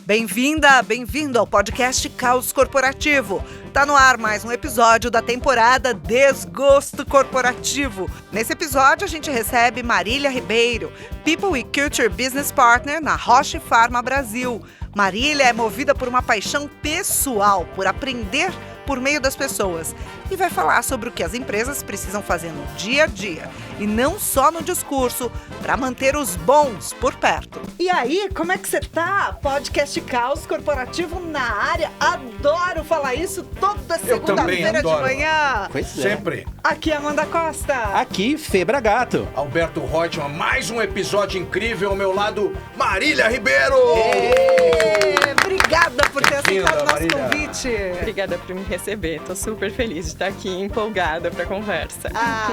Bem-vinda, bem-vindo ao podcast Caos Corporativo. Tá no ar mais um episódio da temporada Desgosto Corporativo. Nesse episódio a gente recebe Marília Ribeiro, People e Culture Business Partner na Roche Pharma Brasil. Marília é movida por uma paixão pessoal, por aprender por meio das pessoas, e vai falar sobre o que as empresas precisam fazer no dia a dia, e não só no discurso, para manter os bons por perto. E aí, como é que você tá? Podcast Caos Corporativo na área. Adoro falar isso toda segunda-feira de manhã. Pois é. Sempre. Aqui é Amanda Costa. Aqui, Febra Gato. Alberto Reutemann, mais um episódio incrível ao meu lado, Marília Ribeiro! Obrigada por ter Bem-vinda, aceitado o nosso Marília. convite. Obrigada por me receber. Tô super feliz de estar aqui, empolgada pra conversa.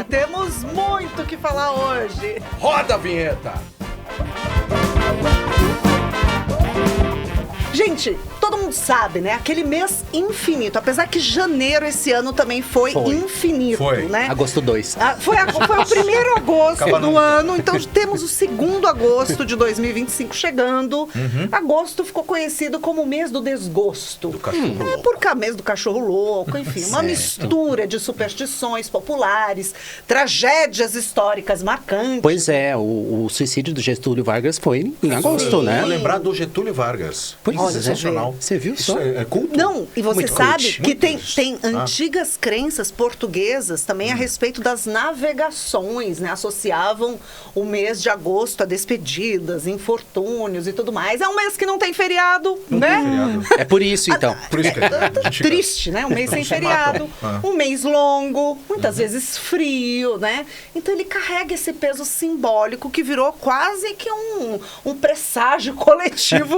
Temos muito o que falar hoje. Roda a vinheta! Gente, todo mundo sabe, né? Aquele mês infinito. Apesar que janeiro esse ano também foi infinito, Foi. né? Agosto 2. Foi o primeiro agosto Acaba do nunca. ano, então temos o segundo agosto de 2025 chegando. Agosto ficou conhecido como o mês do desgosto. Do cachorro louco. Por cá, mês do cachorro louco, enfim, uma mistura de superstições populares, tragédias históricas marcantes. Pois é, o suicídio do Getúlio Vargas foi em agosto, né? Vou lembrar do Getúlio Vargas. Pois Olha, sensacional. Você viu Isso só? é culto? Não, e você Muito sabe cult. que tem Muito isso. antigas crenças portuguesas também a respeito das navegações, né? Associavam o mês de agosto a despedidas, infortúnios e tudo mais. É um mês que não tem feriado, né? Feriado. É por isso, então. Por isso que a gente fica- Triste, né? Um mês sem Se feriado, matam. um mês longo, muitas vezes frio, né? Então ele carrega esse peso simbólico que virou quase que um presságio coletivo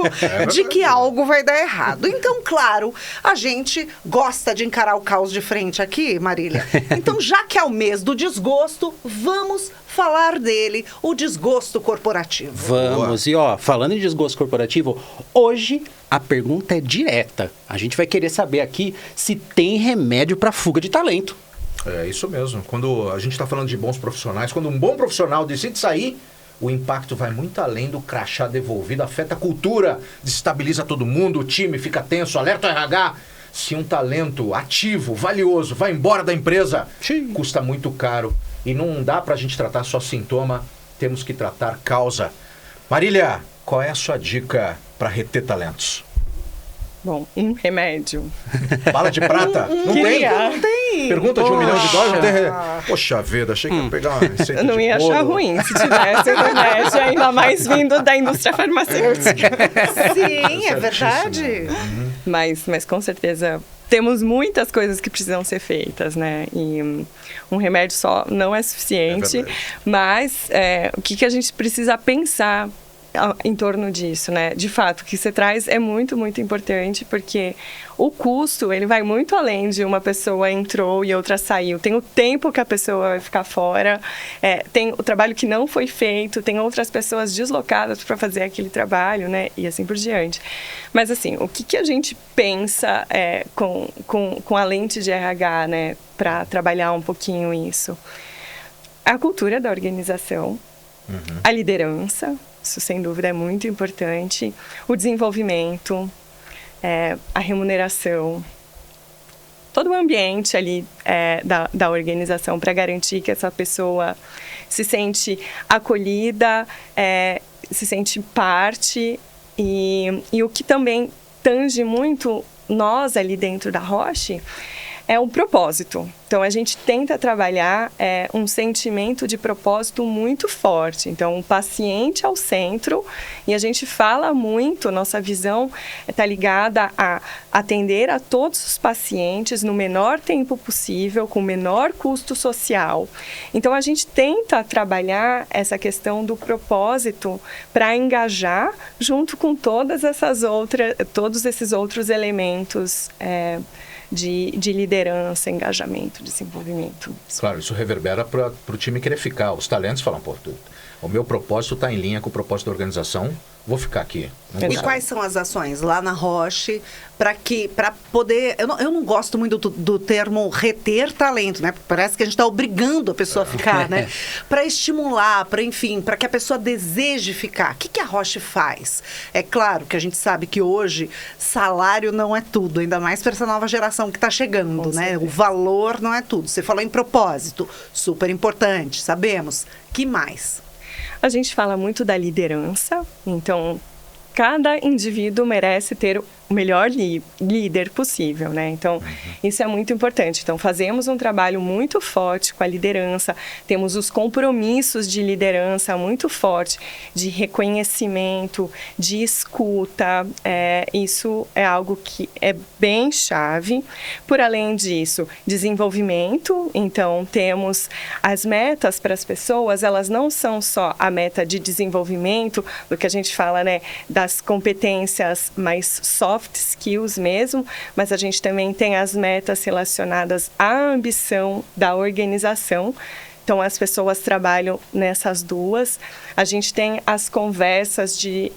de que algo vai dar errado. Então, claro, a gente gosta de encarar o caos de frente aqui, Marília. Então, já que é o mês do desgosto, vamos falar dele, o desgosto corporativo. Vamos. E ó, falando em desgosto corporativo, hoje a pergunta é direta. A gente vai querer saber aqui se tem remédio para fuga de talento. É isso mesmo. Quando a gente está falando de bons profissionais, quando um bom profissional decide sair, o impacto vai muito além do crachá devolvido, afeta a cultura, desestabiliza todo mundo, o time fica tenso, alerta o RH. Se um talento ativo, valioso, vai embora da empresa, custa muito caro. E não dá pra gente tratar só sintoma, temos que tratar causa. Marília, qual é a sua dica para reter talentos? Bom, um remédio. Bala de prata? Não tem? queria. Não tem. Pergunta de $1 milhão, não tem? Poxa vida, achei que ia pegar uma receita Eu não de ia bolo. achar ruim se tivesse um remédio, ainda mais vindo da indústria farmacêutica. Sim, é verdade. Mas com certeza temos muitas coisas que precisam ser feitas, né? E um remédio só não é suficiente. É verdade. Mas o que a gente precisa pensar em torno disso, né? De fato, o que você traz é muito, muito importante, porque o custo, ele vai muito além de uma pessoa entrou e outra saiu. Tem o tempo que a pessoa vai ficar fora, tem o trabalho que não foi feito, tem outras pessoas deslocadas para fazer aquele trabalho, né? E assim por diante. Mas, assim, o que a gente pensa com a lente de RH, né? Para trabalhar um pouquinho isso? A cultura da organização, a liderança, isso sem dúvida é muito importante, o desenvolvimento, a remuneração, todo o ambiente ali da organização para garantir que essa pessoa se sente acolhida, se sente parte e o que também tange muito nós ali dentro da Roche é o propósito. Então, a gente tenta trabalhar um sentimento de propósito muito forte. Então, o paciente ao centro, e a gente fala muito, nossa visão está ligada a atender a todos os pacientes no menor tempo possível, com o menor custo social. Então, a gente tenta trabalhar essa questão do propósito para engajar junto com todos esses outros elementos de liderança, engajamento, desenvolvimento. Claro, isso reverbera para o time querer ficar. Os talentos falam, pô, o meu propósito está em linha com o propósito da organização, vou ficar aqui. E quais são as ações lá na Roche para poder... Eu não gosto muito do termo reter talento, né? Porque parece que a gente está obrigando a pessoa a ficar, né? Para estimular, para que a pessoa deseje ficar. O que a Roche faz? É claro que a gente sabe que hoje salário não é tudo, ainda mais para essa nova geração que está chegando, né? O valor não é tudo. Você falou em propósito, super importante, sabemos. Que mais? A gente fala muito da liderança, então cada indivíduo merece ter o melhor líder possível, né? Então, isso é muito importante. Então, fazemos um trabalho muito forte com a liderança, temos os compromissos de liderança muito forte, de reconhecimento, de escuta. Isso é algo que é bem chave. Por além disso, desenvolvimento. Então, temos as metas para as pessoas, elas não são só a meta de desenvolvimento, do que a gente fala, né, das competências mais soft skills mesmo, mas a gente também tem as metas relacionadas à ambição da organização. Então, as pessoas trabalham nessas duas. A gente tem as conversas de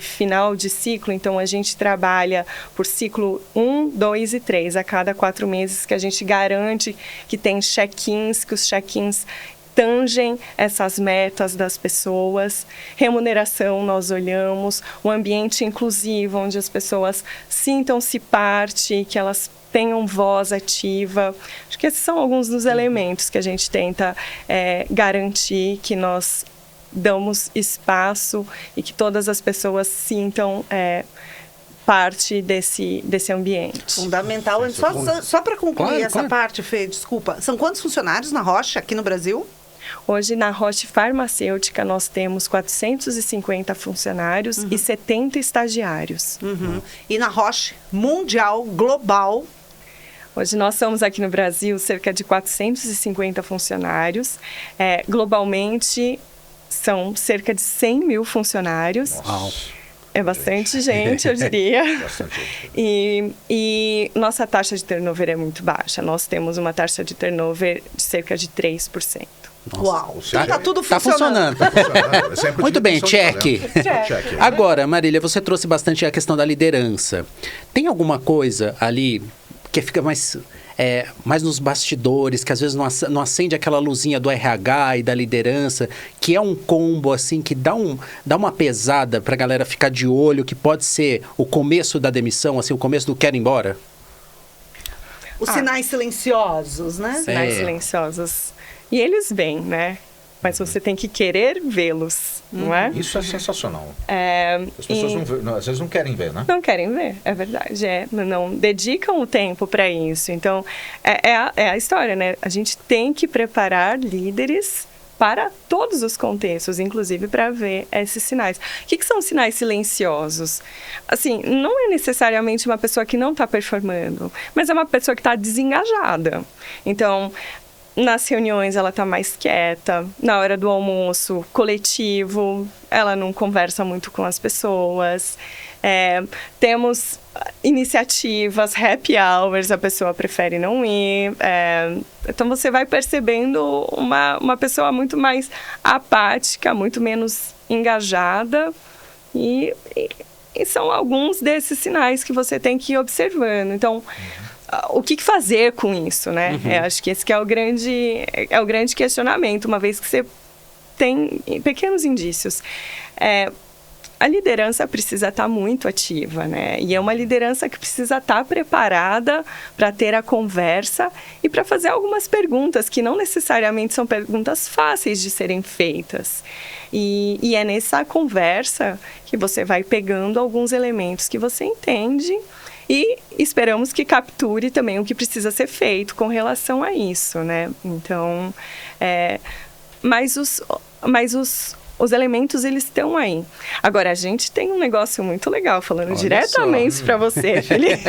final de ciclo. Então, a gente trabalha por ciclo 1, 2 e 3, a cada 4 meses, que a gente garante que tem check-ins, que os check-ins tangem essas metas das pessoas. Remuneração, nós olhamos, um ambiente inclusivo, onde as pessoas sintam-se parte, que elas tenham voz ativa. Acho que esses são alguns dos elementos que a gente tenta garantir, que nós damos espaço e que todas as pessoas sintam parte desse ambiente. Fundamental. Só para concluir essa parte, Fê, desculpa. São quantos funcionários na Roche aqui no Brasil? Hoje, na Roche Farmacêutica, nós temos 450 funcionários e 70 estagiários. E na Roche Mundial, global? Hoje nós somos aqui no Brasil cerca de 450 funcionários. Globalmente, são cerca de 100 mil funcionários. Uau! É bastante gente, eu diria. Bastante. E nossa taxa de turnover é muito baixa. Nós temos uma taxa de turnover de cerca de 3%. Nossa. Uau! Seja, Tá tudo Tá funcionando. funcionando. Muito bem, check. Check. Agora, Marília, você trouxe bastante a questão da liderança. Tem alguma coisa ali que fica mais nos bastidores, que às vezes não acende aquela luzinha do RH e da liderança, que é um combo, assim, que dá uma pesada pra galera ficar de olho, que pode ser o começo da demissão, assim, o começo do quero ir embora? Os sinais silenciosos, né? Sinais silenciosos. E eles vêm, né? Mas você tem que querer vê-los, não é? Isso é sensacional. As pessoas às vezes não querem ver, né? Não querem ver, é verdade. Não dedicam o tempo para isso. Então, é a história, né? A gente tem que preparar líderes para todos os contextos, inclusive para ver esses sinais. O que são sinais silenciosos? Assim, não é necessariamente uma pessoa que não está performando, mas é uma pessoa que está desengajada. Então, nas reuniões ela está mais quieta, na hora do almoço coletivo, ela não conversa muito com as pessoas. Temos iniciativas, happy hours, a pessoa prefere não ir. Então você vai percebendo uma pessoa muito mais apática, muito menos engajada. E são alguns desses sinais que você tem que ir observando. Então, o que fazer com isso, né? Acho que esse que é o grande questionamento, uma vez que você tem pequenos indícios. A liderança precisa estar muito ativa, né? E é uma liderança que precisa estar preparada para ter a conversa e para fazer algumas perguntas que não necessariamente são perguntas fáceis de serem feitas. E é nessa conversa que você vai pegando alguns elementos que você entende e esperamos que capture também o que precisa ser feito com relação a isso, né? Então, mas os elementos, eles estão aí. Agora, a gente tem um negócio muito legal, falando diretamente para você, Felipe.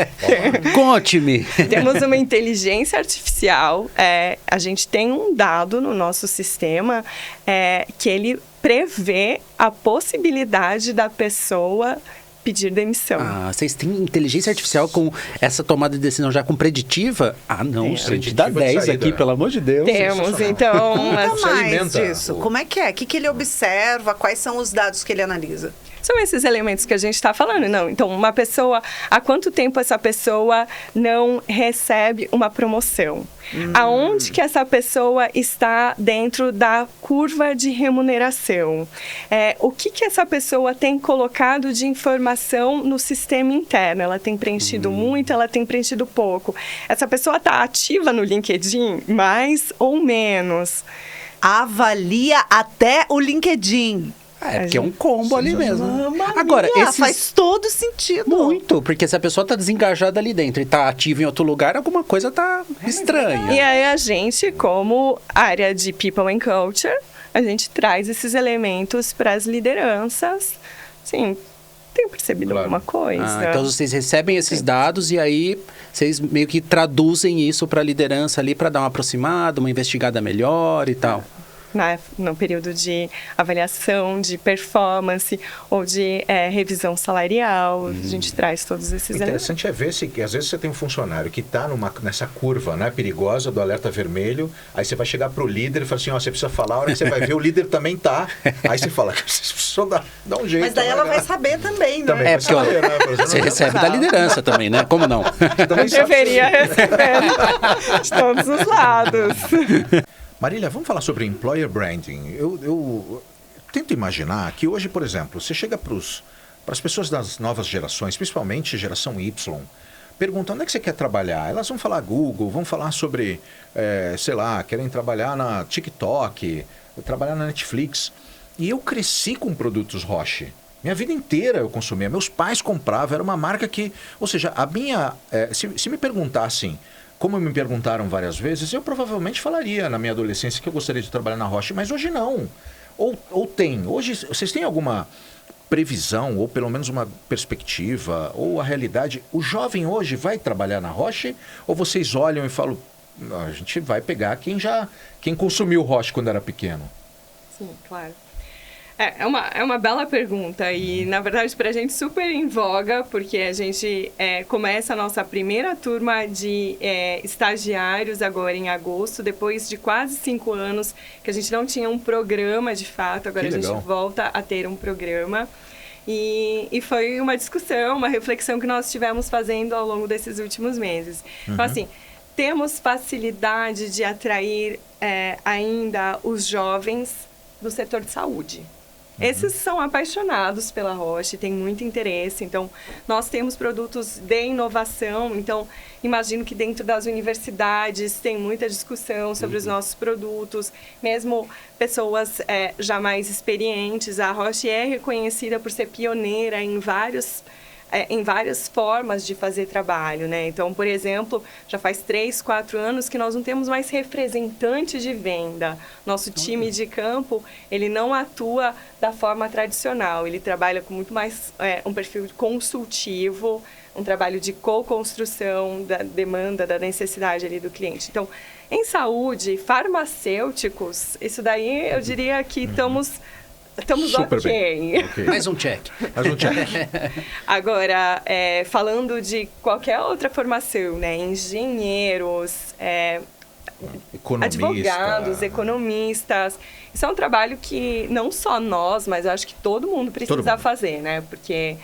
Conte-me! Temos uma inteligência artificial, a gente tem um dado no nosso sistema que ele prevê a possibilidade da pessoa pedir demissão. Ah, vocês têm inteligência artificial com essa tomada de decisão já com preditiva? Ah, não, gente, dá Preditiva de 10 saída. aqui, pelo amor de Deus. Temos, então... Conta se mais alimenta disso. o- Como é que é? O que ele observa? Quais são os dados que ele analisa? São esses elementos que a gente está falando, não. Então, uma pessoa, há quanto tempo essa pessoa não recebe uma promoção? Aonde que essa pessoa está dentro da curva de remuneração? O que essa pessoa tem colocado de informação no sistema interno? Ela tem preenchido muito, ela tem preenchido pouco. Essa pessoa está ativa no LinkedIn, mais ou menos? Avalia até o LinkedIn. É, porque é um combo ali mesmo. Mamma Agora, mia, esses... faz todo sentido. Muito, porque se a pessoa tá desengajada ali dentro e tá ativa em outro lugar, alguma coisa tá estranha. E aí a gente, como área de People and Culture, a gente traz esses elementos para as lideranças. Sim, tem percebido Claro. alguma coisa? Ah, então vocês recebem esses dados e aí vocês meio que traduzem isso para a liderança ali para dar uma aproximada, uma investigada melhor e tal. No período de avaliação, de performance ou de revisão salarial, a gente traz todos esses O elementos. interessante é ver se, que às vezes você tem um funcionário que está nessa curva, né, perigosa do alerta vermelho, aí você vai chegar para o líder e fala assim, ó, você precisa falar, a hora que você vai ver, o líder também tá. Aí você fala, só dá um jeito. Mas daí ela vai saber também, né? Também É, vai porque ó, saber, né, por exemplo. você recebe da liderança também, né? Como não? Também sabe. Deveria receber de todos os lados. Marília, vamos falar sobre employer branding. Eu tento imaginar que hoje, por exemplo, você chega para as pessoas das novas gerações, principalmente geração Y, pergunta onde é que você quer trabalhar. Elas vão falar Google, vão falar sobre, sei lá, querem trabalhar na TikTok, trabalhar na Netflix. E eu cresci com produtos Roche. Minha vida inteira eu consumia. Meus pais compravam, era uma marca que... Ou seja, a minha... se me perguntassem, como me perguntaram várias vezes, eu provavelmente falaria na minha adolescência que eu gostaria de trabalhar na Roche, mas hoje não. Ou tem. Hoje, vocês têm alguma previsão, ou pelo menos uma perspectiva, ou a realidade? O jovem hoje vai trabalhar na Roche? Ou vocês olham e falam, "Não, a gente vai pegar quem consumiu Roche quando era pequeno"? Sim, claro. É uma bela pergunta e, na verdade, para a gente super em voga, porque a gente começa a nossa primeira turma de estagiários agora em agosto, depois de quase 5 anos que a gente não tinha um programa de fato, agora Que a gente legal. volta a ter um programa. E foi uma discussão, uma reflexão que nós estivemos fazendo ao longo desses últimos meses. Então, assim, temos facilidade de atrair ainda os jovens do setor de saúde. Esses são apaixonados pela Roche, têm muito interesse. Então, nós temos produtos de inovação. Então, imagino que dentro das universidades tem muita discussão sobre os nossos produtos. Mesmo pessoas já mais experientes. A Roche é reconhecida por ser pioneira em várias formas de fazer trabalho, né? Então, por exemplo, já faz 3, 4 anos que nós não temos mais representante de venda. Nosso time de campo, ele não atua da forma tradicional. Ele trabalha com muito mais um perfil consultivo, um trabalho de co-construção da demanda, da necessidade ali do cliente. Então, em saúde, farmacêuticos, isso daí eu diria que estamos Super ok. bem. Ok. Mais um check. Mais um check. Agora, falando de qualquer outra formação, né? Engenheiros, Economista. advogados, economistas. Isso é um trabalho que não só nós, mas eu acho que todo mundo precisa Todo mundo. fazer, né? Porque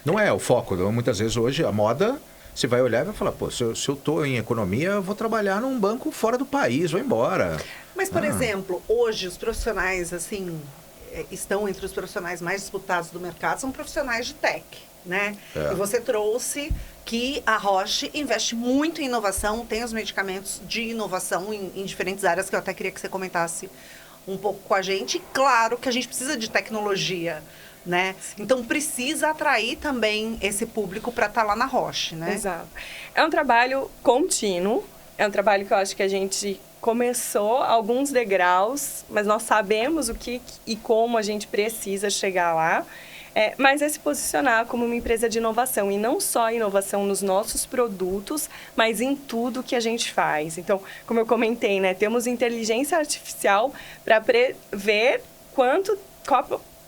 Não é o foco. Muitas vezes hoje a moda, você vai olhar e vai falar, pô, se eu estou em economia, eu vou trabalhar num banco fora do país, vou embora. Mas, por exemplo, hoje os profissionais, assim, estão entre os profissionais mais disputados do mercado, são profissionais de tech, né? É. E você trouxe que a Roche investe muito em inovação, tem os medicamentos de inovação em diferentes áreas, que eu até queria que você comentasse um pouco com a gente. E claro que a gente precisa de tecnologia, né? Então, precisa atrair também esse público para estar lá na Roche, né? Exato. É um trabalho contínuo, é um trabalho que eu acho que a gente começou alguns degraus, mas nós sabemos o que e como a gente precisa chegar lá. Mas é se posicionar como uma empresa de inovação, e não só inovação nos nossos produtos, mas em tudo que a gente faz. Então, como eu comentei, né, temos inteligência artificial para prever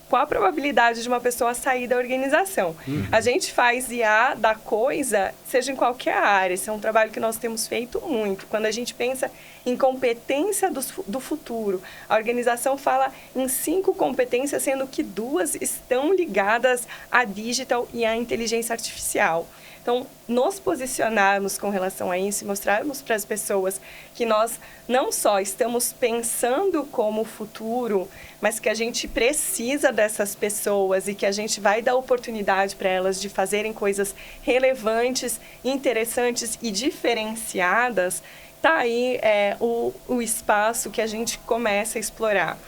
qual a probabilidade de uma pessoa sair da organização. A gente faz IA da coisa, seja em qualquer área. Esse é um trabalho que nós temos feito muito. Quando a gente pensa em competência do futuro, a organização fala em 5 competências, sendo que 2 estão ligadas à digital e à inteligência artificial. Então, nos posicionarmos com relação a isso e mostrarmos para as pessoas que nós não só estamos pensando como futuro, mas que a gente precisa dessas pessoas e que a gente vai dar oportunidade para elas de fazerem coisas relevantes, interessantes e diferenciadas, está aí o espaço que a gente começa a explorar.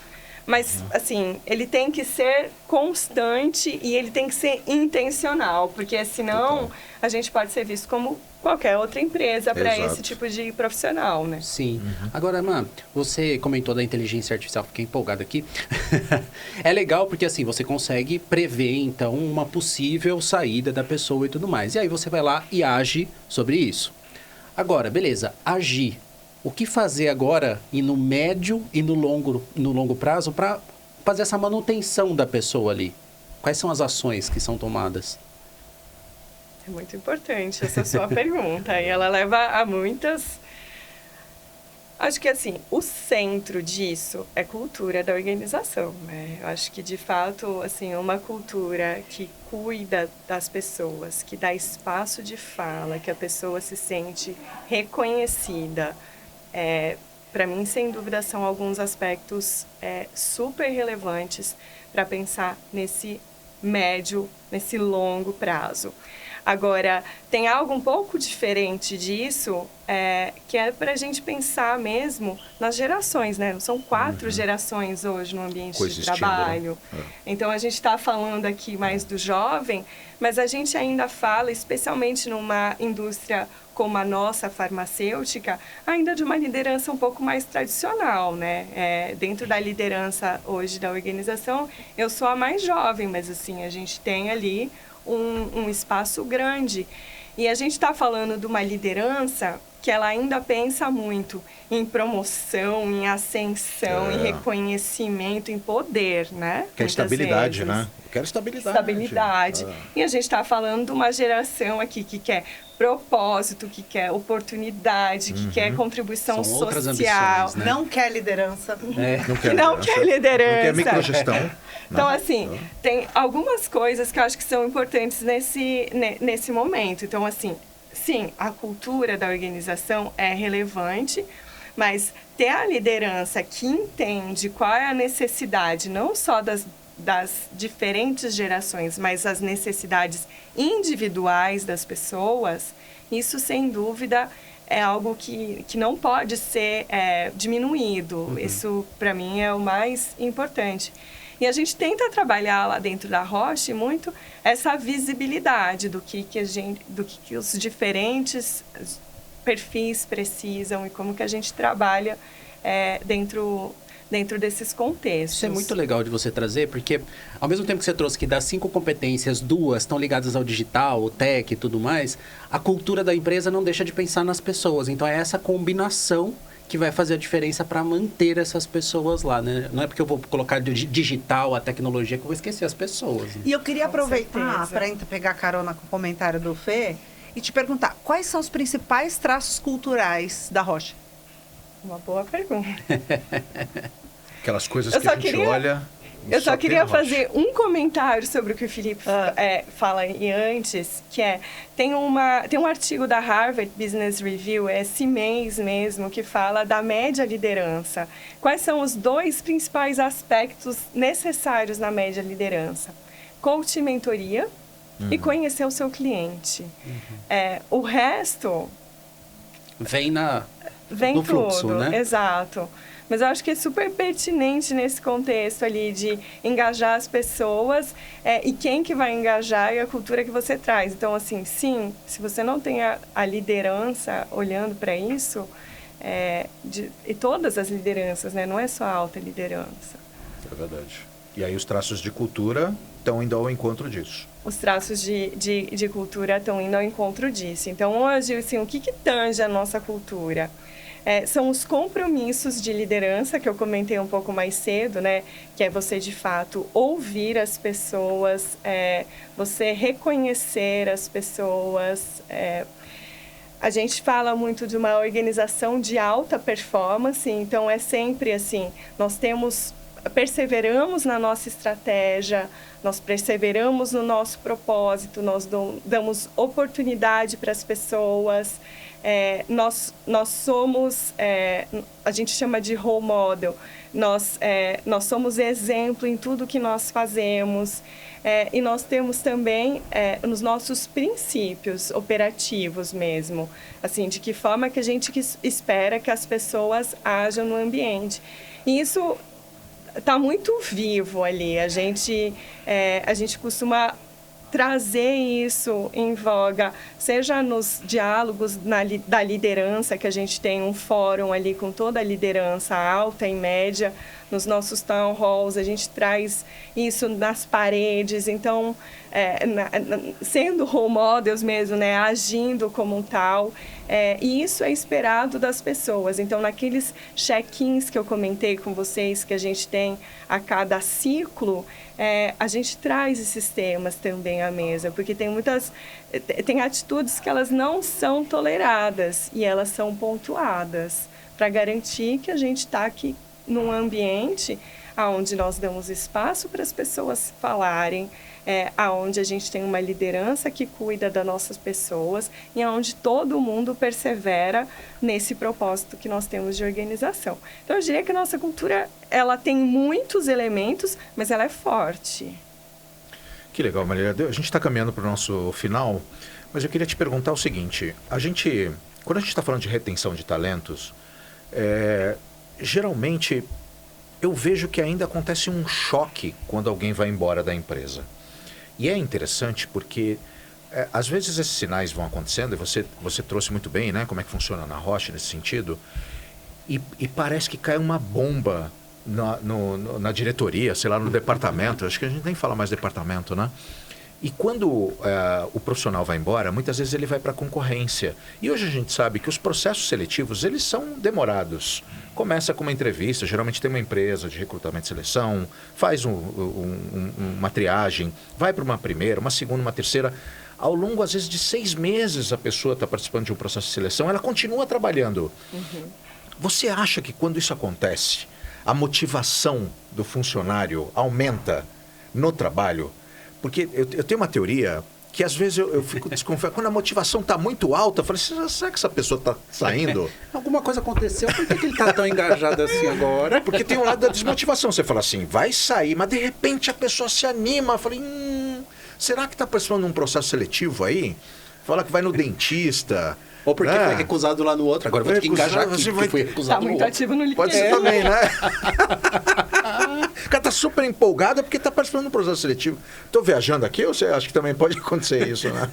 Mas, assim, ele tem que ser constante e ele tem que ser intencional, porque senão a gente pode ser visto como qualquer outra empresa para esse tipo de profissional, né? Sim. Agora, Amã, você comentou da inteligência artificial, fiquei empolgado aqui. É legal porque, assim, você consegue prever, então, uma possível saída da pessoa e tudo mais. E aí você vai lá e age sobre isso. Agora, beleza, agir. O que fazer agora e no médio e no longo prazo para fazer essa manutenção da pessoa ali? Quais são as ações que são tomadas? É muito importante essa sua pergunta. E ela leva a muitas... Acho que, assim, o centro disso é cultura da organização, né? Eu acho que, de fato, assim, uma cultura que cuida das pessoas, que dá espaço de fala, que a pessoa se sente reconhecida, para mim, sem dúvida, são alguns aspectos super relevantes para pensar nesse médio, nesse longo prazo. Agora, tem algo um pouco diferente disso, que é para a gente pensar mesmo nas gerações, né? São 4 gerações hoje no ambiente de trabalho. Né? Então, a gente está falando aqui mais do jovem, mas a gente ainda fala, especialmente numa indústria como a nossa farmacêutica, ainda de uma liderança um pouco mais tradicional, né? Dentro da liderança hoje da organização, eu sou a mais jovem, mas assim, a gente tem ali um espaço grande. E a gente está falando de uma liderança que ela ainda pensa muito em promoção, em ascensão, em reconhecimento, em poder, né? Quer estabilidade, né? Eu quero estabilidade. Estabilidade. E a gente está falando de uma geração aqui que quer propósito, que quer oportunidade, que quer contribuição São outras social. ambições, né? Não quer liderança. Não quer liderança. Não quer microgestão. Então, assim, tem algumas coisas que eu acho que são importantes nesse momento. Então, assim, sim, a cultura da organização é relevante, mas ter a liderança que entende qual é a necessidade, não só das diferentes gerações, mas as necessidades individuais das pessoas, isso, sem dúvida, é algo que não pode ser diminuído. Isso, para mim, é o mais importante. E a gente tenta trabalhar lá dentro da Roche muito essa visibilidade do que os diferentes perfis precisam e como que a gente trabalha dentro desses contextos. Isso é muito legal de você trazer, porque ao mesmo tempo que você trouxe que das 5 competências, 2 estão ligadas ao digital, ao tech e tudo mais, a cultura da empresa não deixa de pensar nas pessoas. Então é essa combinação que vai fazer a diferença para manter essas pessoas lá, né? Não é porque eu vou colocar digital, a tecnologia, que eu vou esquecer as pessoas. Né? E eu queria aproveitar para pegar carona com o comentário do Fê e te perguntar, quais são os principais traços culturais da Roche? Uma boa pergunta. Aquelas coisas que a gente olha... Eu só queria fazer um comentário sobre o que o Felipe fala antes, que tem um artigo da Harvard Business Review, esse mês mesmo, que fala da média liderança. Quais são os 2 principais aspectos necessários na média liderança? Coach e mentoria e conhecer o seu cliente. O resto... Vem no fluxo, tudo, né? Exato. Mas eu acho que é super pertinente nesse contexto ali de engajar as pessoas e quem que vai engajar e a cultura que você traz. Então, assim, sim, se você não tem a liderança olhando para isso, e todas as lideranças, né? Não é só a alta liderança. É verdade. E aí os traços de cultura estão indo ao encontro disso. Os traços de cultura estão indo ao encontro disso. Então, hoje, assim, o que tange a nossa cultura? são os compromissos de liderança que eu comentei um pouco mais cedo, né? Que é você, de fato, ouvir as pessoas, você reconhecer as pessoas. A gente fala muito de uma organização de alta performance, então é sempre assim, perseveramos na nossa estratégia, nós perseveramos no nosso propósito, nós damos oportunidade para as pessoas, nós somos, a gente chama de role model, nós somos exemplo em tudo que nós fazemos, e nós temos também nos nossos princípios operativos mesmo, assim, de que forma que a gente espera que as pessoas ajam no ambiente. E isso está muito vivo ali. A gente costuma trazer isso em voga, seja nos diálogos da liderança, que a gente tem um fórum ali com toda a liderança alta e média, nos nossos town halls, a gente traz isso nas paredes, então, sendo role models mesmo, né, agindo como um tal, e isso é esperado das pessoas. Então, naqueles check-ins que eu comentei com vocês, que a gente tem a cada ciclo, a gente traz esses temas também à mesa, porque tem atitudes que elas não são toleradas e elas são pontuadas para garantir que a gente está aqui num ambiente onde nós damos espaço para as pessoas falarem, onde a gente tem uma liderança que cuida das nossas pessoas e onde todo mundo persevera nesse propósito que nós temos de organização. Então, eu diria que a nossa cultura, ela tem muitos elementos, mas ela é forte. Que legal, Marília. A gente está caminhando para o nosso final, mas eu queria te perguntar o seguinte. Quando a gente está falando de retenção de talentos, geralmente eu vejo que ainda acontece um choque quando alguém vai embora da empresa. E é interessante porque às vezes esses sinais vão acontecendo, e você trouxe muito bem, né, como é que funciona na Rocha nesse sentido, e parece que cai uma bomba na diretoria, sei lá, no departamento. Acho que a gente nem fala mais departamento, né? E quando o profissional vai embora, muitas vezes ele vai para a concorrência. E hoje a gente sabe que os processos seletivos, eles são demorados. Começa com uma entrevista, geralmente tem uma empresa de recrutamento e seleção, faz uma triagem, vai para uma primeira, uma segunda, uma terceira. Ao longo, às vezes, de 6 meses, a pessoa está participando de um processo de seleção, ela continua trabalhando. Uhum. Você acha que quando isso acontece, a motivação do funcionário aumenta no trabalho? Porque eu tenho uma teoria que às vezes eu fico desconfiado. Quando a motivação está muito alta, eu falo assim, será que essa pessoa está saindo? Alguma coisa aconteceu, por que ele está tão engajado assim agora? Porque tem um lado da desmotivação. Você fala assim, vai sair, mas de repente a pessoa se anima. Eu falei, será que está participando de um processo seletivo aí? Fala que vai no dentista. Ou porque foi recusado lá no outro. Agora vou ter que engajar aqui, porque foi recusado no outro. Está muito ativo no LinkedIn. Pode ser também, né? O cara tá super empolgado porque tá participando do processo seletivo. Tô viajando aqui ou você acha que também pode acontecer isso, né?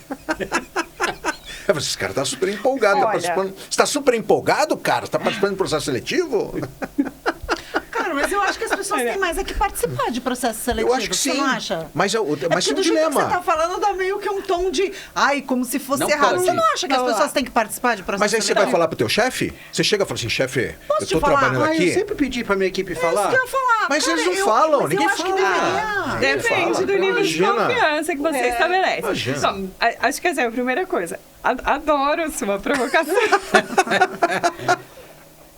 Esse cara tá super empolgado. Tá participando. Você tá super empolgado, cara? Você tá participando do processo seletivo? Cara, mas eu acho que as pessoas têm mais que participar de processo seletivo. Eu acho que sim. Você não acha? Mas tem um dilema. Que você tá falando, dá meio que um tom de... como se fosse não errado. Pode. Você não acha que as pessoas têm que participar de processo seletivo? Mas aí você vai falar pro teu chefe? Você chega e fala assim, chefe, eu tô falar? trabalhando aqui... Eu sempre pedi pra minha equipe falar. Isso que eu ia falar. Mas cara, eles não falam, ninguém fala. Depende do nível de confiança que você estabelece. Imagina. Só, acho que essa é a primeira coisa. Adoro sua provocação.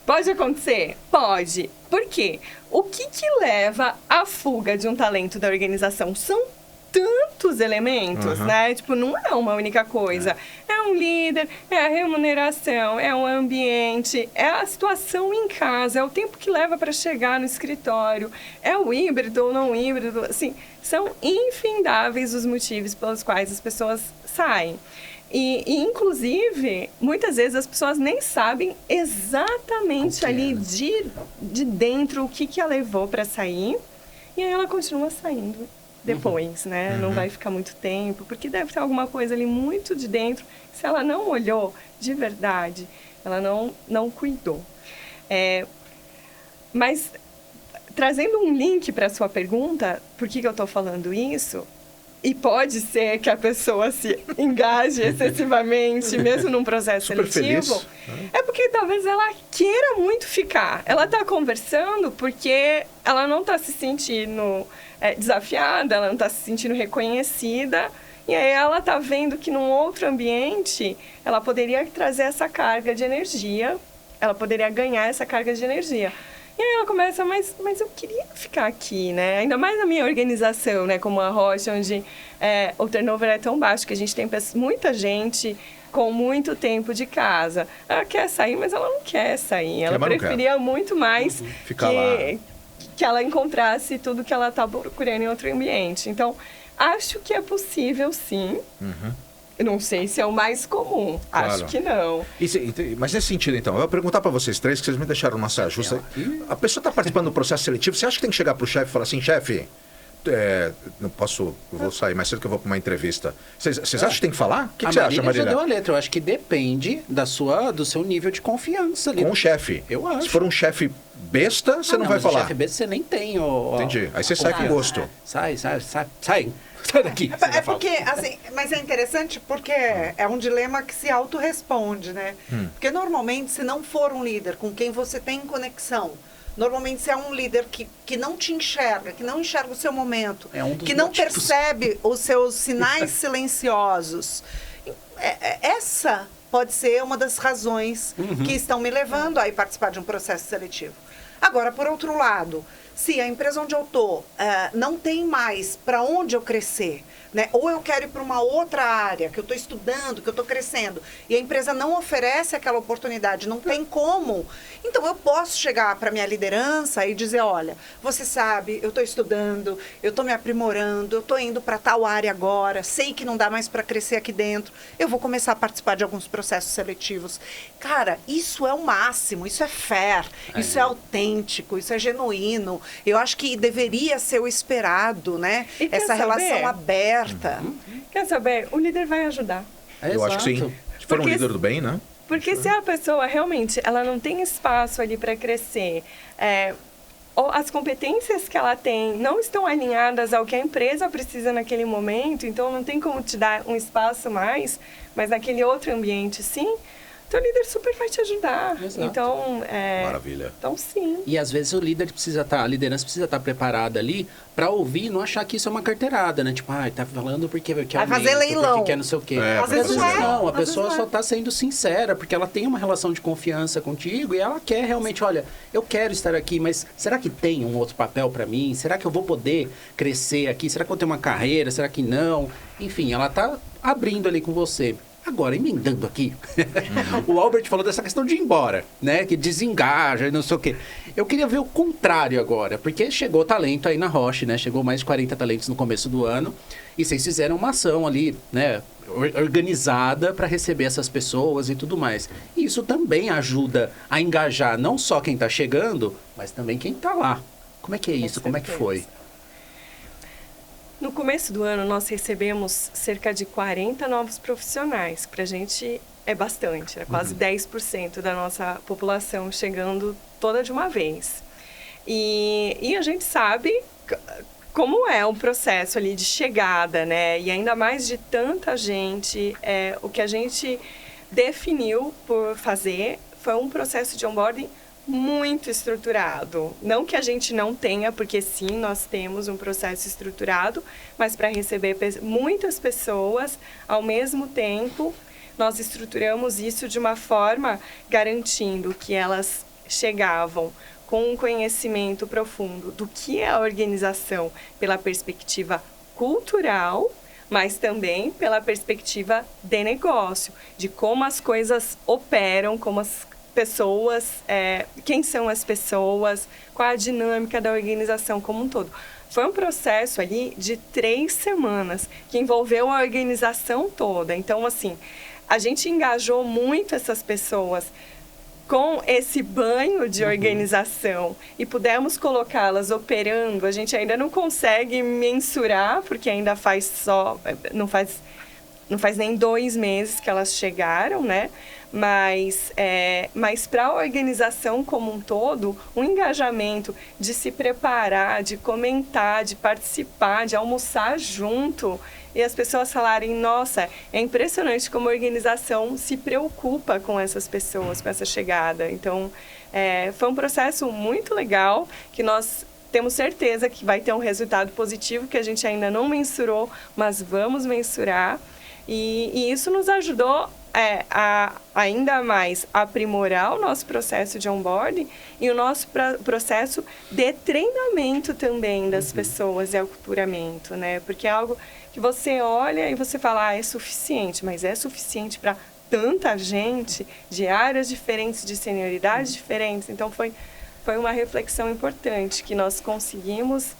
Pode acontecer? Pode. Por quê? O que leva à fuga de um talento da organização? São tantos elementos, né? Tipo, não é uma única coisa. É um líder, é a remuneração, é o ambiente, é a situação em casa, é o tempo que leva para chegar no escritório, é o híbrido ou não híbrido. Assim, são infindáveis os motivos pelos quais as pessoas saem. E, inclusive, muitas vezes as pessoas nem sabem exatamente ali de dentro o que a levou para sair, e aí ela continua saindo depois, né? Não vai ficar muito tempo, porque deve ter alguma coisa ali muito de dentro, se ela não olhou de verdade, ela não cuidou. Mas, trazendo um link para a sua pergunta, por que eu estou falando isso? e pode ser que a pessoa se engaje excessivamente, mesmo num processo Super seletivo, feliz, né? é porque talvez ela queira muito ficar. Ela está conversando porque ela não está se sentindo desafiada, ela não está se sentindo reconhecida, e aí ela está vendo que num outro ambiente ela poderia trazer essa carga de energia, ela poderia ganhar essa carga de energia. E aí ela começa, mas eu queria ficar aqui, né? Ainda mais na minha organização, né? Como a Roche, onde o turnover é tão baixo, que a gente tem muita gente com muito tempo de casa. Ela quer sair, mas ela não quer sair. Ela preferia muito mais que ela encontrasse tudo que ela está procurando em outro ambiente. Então, acho que é possível, sim. Eu não sei se é o mais comum. Claro. Acho que não. Mas nesse sentido, então, eu vou perguntar para vocês três, que vocês me deixaram numa saia justa. A pessoa está participando do processo seletivo, você acha que tem que chegar para o chefe e falar assim, chefe, não posso, eu vou sair mais cedo que eu vou para uma entrevista. Vocês acham que tem que falar? O que você acha, Marília? Já deu a letra. Eu acho que depende do seu nível de confiança ali. Com o chefe. Eu acho. Se for um chefe besta, você não vai falar. chefe besta você nem tem. Entendi. Aí você sai com gosto. Sai daqui. É porque, assim, mas é interessante porque é um dilema que se autorresponde, né? Porque normalmente, se não for um líder com quem você tem conexão, normalmente se é um líder que não te enxerga, que não enxerga o seu momento, que não percebe os seus sinais silenciosos, essa pode ser uma das razões que estão me levando a ir participar de um processo seletivo. Agora, por outro lado, se a empresa onde eu estou não tem mais para onde eu crescer, né? Ou eu quero ir para uma outra área, que eu estou estudando, que eu estou crescendo, e a empresa não oferece aquela oportunidade, não tem como, então eu posso chegar para a minha liderança e dizer, olha, você sabe, eu estou estudando, eu estou me aprimorando, eu estou indo para tal área agora, sei que não dá mais para crescer aqui dentro, eu vou começar a participar de alguns processos seletivos. Cara, isso é o máximo, isso é fair, isso é autêntico, isso é genuíno. Eu acho que deveria ser o esperado, né? Essa relação aberta. Quer saber? O líder vai ajudar. Eu acho que sim. Se for um líder do bem, né? Porque se a pessoa realmente ela não tem espaço ali para crescer, ou as competências que ela tem não estão alinhadas ao que a empresa precisa naquele momento, então não tem como te dar um espaço mais, mas naquele outro ambiente sim, então o líder super vai te ajudar. Exato. Então, maravilha. Então, sim. E às vezes a liderança precisa estar preparada ali para ouvir e não achar que isso é uma carteirada, né? Tipo, tá falando porque quer vai fazer leilão. porque quer não sei o quê. Às vezes não, a pessoa só está sendo sincera, porque ela tem uma relação de confiança contigo e ela quer realmente, olha, eu quero estar aqui, mas será que tem um outro papel para mim? Será que eu vou poder crescer aqui? Será que eu vou ter uma carreira? Será que não? Enfim, ela está abrindo ali com você. Agora, emendando aqui, o Albert falou dessa questão de ir embora, né? Que desengaja e não sei o quê. Eu queria ver o contrário agora, porque chegou talento aí na Roche, né? Chegou mais de 40 talentos no começo do ano e vocês fizeram uma ação ali, né? Organizada para receber essas pessoas e tudo mais. E isso também ajuda a engajar não só quem está chegando, mas também quem está lá. Como é que é isso? Como é que foi? No começo do ano, nós recebemos cerca de 40 novos profissionais. Para a gente é bastante, é quase 10% da nossa população chegando toda de uma vez. E a gente sabe como é um processo ali de chegada, né? E ainda mais de tanta gente, o que a gente definiu por fazer foi um processo de onboarding muito estruturado. Não que a gente não tenha, porque sim, nós temos um processo estruturado, mas para receber muitas pessoas ao mesmo tempo, nós estruturamos isso de uma forma garantindo que elas chegavam com um conhecimento profundo do que é a organização pela perspectiva cultural, mas também pela perspectiva de negócio, de como as coisas operam, como as pessoas, quem são as pessoas, qual a dinâmica da organização como um todo. Foi um processo ali de 3 semanas, que envolveu a organização toda. Então, assim, a gente engajou muito essas pessoas com esse banho de organização e pudemos colocá-las operando. A gente ainda não consegue mensurar, porque ainda não faz não faz nem 2 meses que elas chegaram, né? Mas para a organização como um todo, o engajamento de se preparar, de comentar, de participar, de almoçar junto, e as pessoas falarem, nossa, é impressionante como a organização se preocupa com essas pessoas, com essa chegada. Então, foi um processo muito legal, que nós temos certeza que vai ter um resultado positivo, que a gente ainda não mensurou, mas vamos mensurar. E isso nos ajudou a ainda mais aprimorar o nosso processo de onboarding e o nosso processo de treinamento também das pessoas e aculturamento, né? Porque é algo que você olha e você fala, é suficiente, mas é suficiente para tanta gente de áreas diferentes, de senioridades diferentes. Então, foi uma reflexão importante que nós conseguimos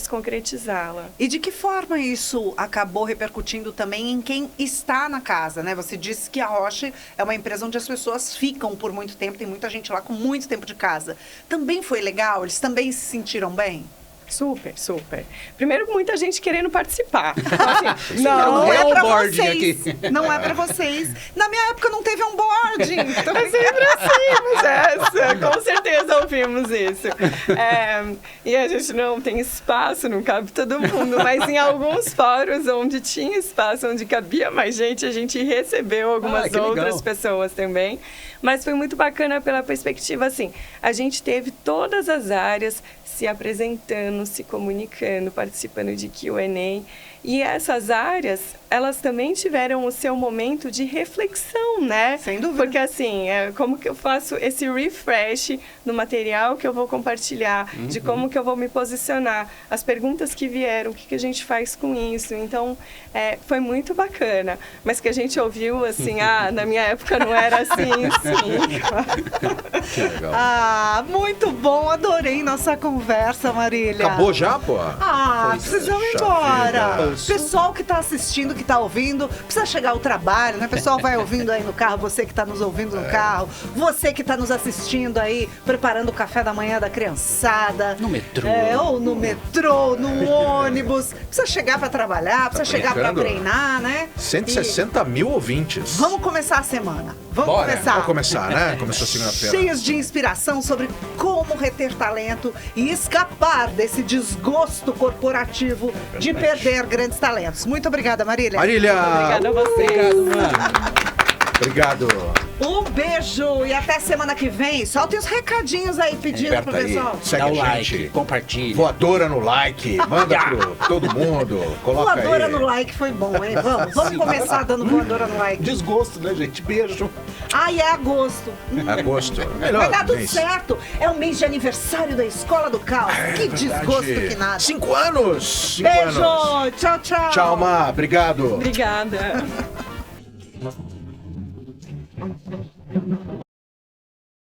concretizá-la. E de que forma isso acabou repercutindo também em quem está na casa, né? Você disse que a Roche é uma empresa onde as pessoas ficam por muito tempo, tem muita gente lá com muito tempo de casa. Também foi legal? Eles também se sentiram bem? Super, super. Primeiro, muita gente querendo participar. Então, assim, não é pra onboarding vocês. aqui. Não é pra vocês. Na minha época não teve onboarding. Então, é sempre assim, com certeza ouvimos isso. E a gente não tem espaço, não cabe todo mundo, mas em alguns fóruns onde tinha espaço, onde cabia mais gente, a gente recebeu algumas outras pessoas também. Mas foi muito bacana pela perspectiva, assim, a gente teve todas as áreas se apresentando, se comunicando, participando de Q&A. E essas áreas, elas também tiveram o seu momento de reflexão, né? Sem dúvida. Porque, assim, como que eu faço esse refresh no material que eu vou compartilhar, de como que eu vou me posicionar, as perguntas que vieram, o que, que a gente faz com isso. Então, foi muito bacana. Mas que a gente ouviu, assim, na minha época não era assim, sim. Que legal. Muito bom. Adorei nossa conversa, Marília. Acabou já, pô? Precisamos ir Poxa embora. vida. Pessoal que está assistindo, que está ouvindo, precisa chegar ao trabalho, né? O pessoal vai ouvindo aí no carro, você que está nos ouvindo no carro, você que está nos assistindo aí, preparando o café da manhã da criançada. No metrô. Ou no metrô, no ônibus. Precisa chegar para trabalhar, precisa chegar para treinar, né? 160 mil ouvintes. Vamos começar a semana. Vamos começar, né? Começou segunda-feira. Cheios de inspiração sobre como reter talento e escapar desse desgosto corporativo de perder grandes talentos. Muito obrigada, Marília. Marília! Obrigada a você. Obrigado, mano. Obrigado. Um beijo e até semana que vem. Soltem os recadinhos aí pedindo pro Aperta aí. pessoal. Segue Dá a o gente. like, compartilha. Voadora no like. Manda pro todo mundo. Coloca Voadora aí. no like foi bom, hein? Vamos começar dando voadora no like. Desgosto, né, gente? Beijo. Ai, é agosto. Agosto. Melhor Vai dar tudo mês. certo. É o mês de aniversário da Escola do Caos. Que desgosto que nada. 5 anos. 5 Beijo. anos. Tchau, tchau. Tchau, Ma. Obrigado. Obrigada.